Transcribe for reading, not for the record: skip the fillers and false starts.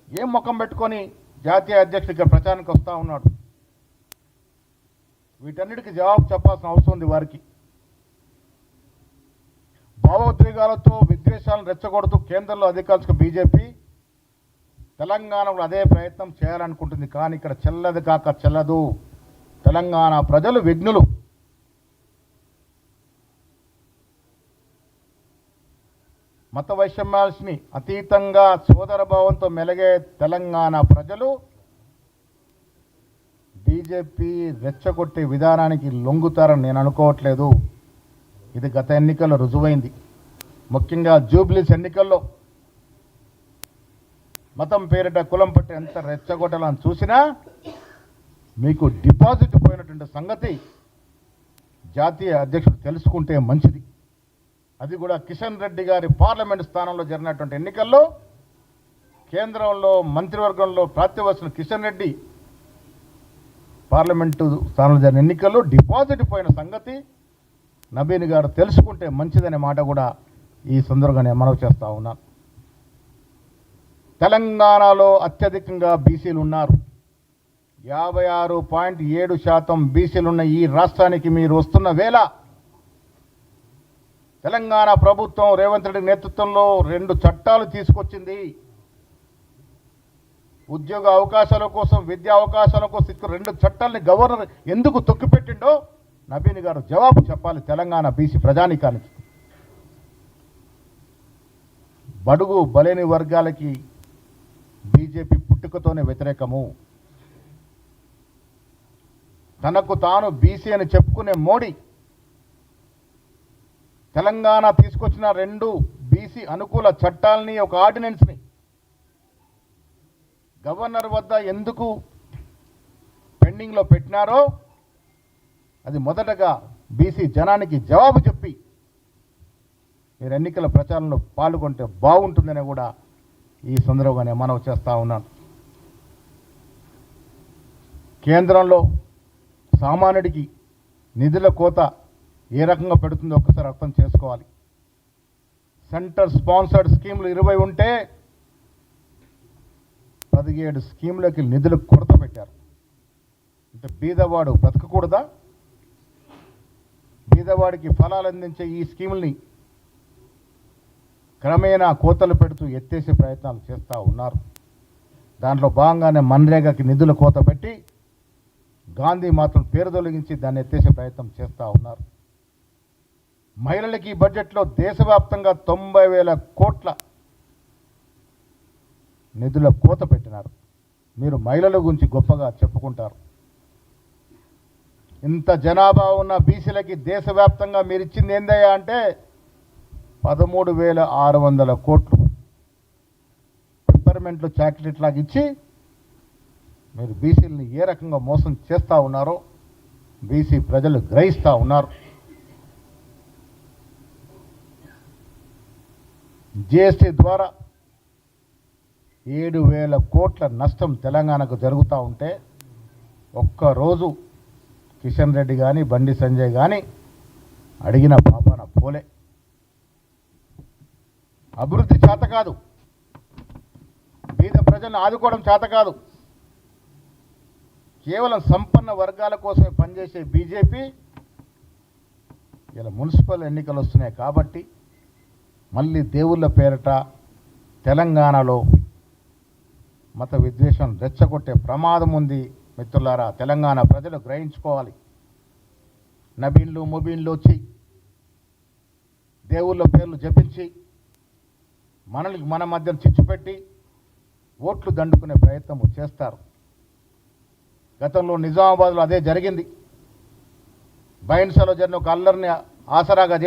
ఏం ముఖం పెట్టుకొని జాతీయ అధ్యక్షుడు ఇక్కడ ప్రచారానికి వస్తూ ఉన్నాడు? వీటన్నిటికీ జవాబు చెప్పాల్సిన అవసరం ఉంది వారికి. భావోద్వేగాలతో విద్వేషాలను రెచ్చగొడుతూ కేంద్రంలో అధికారులకు బీజేపీ తెలంగాణలో అదే ప్రయత్నం చేయాలనుకుంటుంది. కానీ ఇక్కడ చెల్లదు కాక చెల్లదు. తెలంగాణ ప్రజలు విఘ్నులు. మత వైషమ్యాల్ని అతీతంగా సోదరభావంతో మెలిగే తెలంగాణ ప్రజలు బీజేపీ రెచ్చగొట్టే విధానానికి లొంగుతారని నేను అనుకోవట్లేదు. ఇది గత ఎన్నికల్లో రుజువైంది. ముఖ్యంగా జూబ్లీస్ ఎన్నికల్లో మతం పేరిట కులం పట్టి ఎంత రెచ్చగొట్టాలని చూసినా మీకు డిపాజిట్ పోయినటువంటి సంగతి జాతీయ అధ్యక్షుడు తెలుసుకుంటే మంచిది. అది కూడా కిషన్ రెడ్డి గారి పార్లమెంటు స్థానంలో జరిగినటువంటి ఎన్నికల్లో కేంద్రంలో మంత్రివర్గంలో ప్రాతివస్తున్న కిషన్ రెడ్డి పార్లమెంటు స్థానంలో జరిగిన ఎన్నికల్లో డిపాజిట్ పోయిన సంగతి నబీన్ గారు తెలుసుకుంటే మంచిదనే మాట కూడా ఈ సందర్భంగా మనవి చేస్తూ ఉన్నాను. తెలంగాణలో అత్యధికంగా బీసీలు ఉన్నారు. 56.7% బీసీలున్న ఈ రాష్ట్రానికి మీరు వస్తున్న వేళ తెలంగాణ ప్రభుత్వం రేవంత్ రెడ్డి నేతృత్వంలో 2 చట్టాలు తీసుకొచ్చింది. ఉద్యోగ అవకాశాల కోసం, విద్యా అవకాశాల కోసం 2 చట్టాలని గవర్నర్ ఎందుకు తొక్కిపెట్టిండో నబీన్ గారు జవాబు చెప్పాలి తెలంగాణ బీసీ ప్రజానీకానికి. బడుగు బలేని వర్గాలకి బీజేపీ పుట్టుకతోనే వ్యతిరేకము. తనకు తాను బీసీ అని చెప్పుకునే మోడీ తెలంగాణ తీసుకొచ్చిన 2 బీసీ అనుకూల చట్టాలని, ఒక ఆర్డినెన్స్ని గవర్నర్ వద్ద ఎందుకు పెండింగ్లో పెట్టినారో అది మొదటగా బీసీ జనానికి జవాబు చెప్పి మీరు ఎన్నికల ప్రచారంలో పాల్గొంటే బాగుంటుందని కూడా ఈ సందర్భంగానే మనవి చేస్తూ ఉన్నాను. కేంద్రంలో సామాన్యుడికి నిధుల కోత ఏ రకంగా పెడుతుందో ఒక్కసారి అర్థం చేసుకోవాలి. సెంటర్ స్పాన్సర్డ్ స్కీములు 20 ఉంటే 17 స్కీములకి నిధులు కొరత పెట్టారు. అంటే బీదవాడు బ్రతకకూడదా? బీదవాడికి ఫలాలు అందించే ఈ స్కీముల్ని క్రమేణా కోతలు పెడుతూ ఎత్తేసే ప్రయత్నాలు చేస్తూ ఉన్నారు. దాంట్లో భాగంగానే మన్రేగాకి నిధుల కోత పెట్టి గాంధీ మాత్రం పేరు తొలగించి దాన్ని ఎత్తేసే ప్రయత్నం చేస్తూ ఉన్నారు. మహిళలకి ఈ బడ్జెట్లో దేశవ్యాప్తంగా 90,000 కోట్ల నిధుల కోత పెట్టినారు. మీరు మహిళల గురించి గొప్పగా చెప్పుకుంటారు. ఇంత జనాభా ఉన్న బీసీలకి దేశవ్యాప్తంగా మీరు ఇచ్చింది ఏందయ్యా అంటే 13,600 కోట్లు పెప్పర్మెంట్లు చాక్లెట్ లాగా ఇచ్చి మీరు బీసీలని ఏ రకంగా మోసం చేస్తూ ఉన్నారో బీసీ ప్రజలు గ్రహిస్తూ ఉన్నారు. జిఎస్టీ ద్వారా 7,000 కోట్ల నష్టం తెలంగాణకు జరుగుతూ ఉంటే ఒక్కరోజు కిషన్ రెడ్డి కానీ బండి సంజయ్ కానీ అడిగిన పాపాన పోలే. అభివృద్ధి చేత కాదు, బీద ప్రజలను ఆదుకోవడం చేత కాదు, కేవలం సంపన్న వర్గాల కోసమే పనిచేసే బీజేపీ ఇలా మున్సిపల్ ఎన్నికలు వస్తున్నాయి కాబట్టి మళ్ళీ దేవుళ్ళ పేరిట తెలంగాణలో మత విద్వేషం రెచ్చగొట్టే ప్రమాదం ఉంది. మిత్రులారా, తెలంగాణ ప్రజలు గ్రహించుకోవాలి. నబీన్లు ముబీన్లు వచ్చి దేవుళ్ళ పేర్లు జపించి మన మధ్య చిచ్చు పెట్టి ఓట్లు దండుకునే ప్రయత్నం చేస్తారు. గతంలో నిజామాబాద్లో అదే జరిగింది. బైన్సాలో జరిగిన ఒక అల్లరిని ఆసరాగా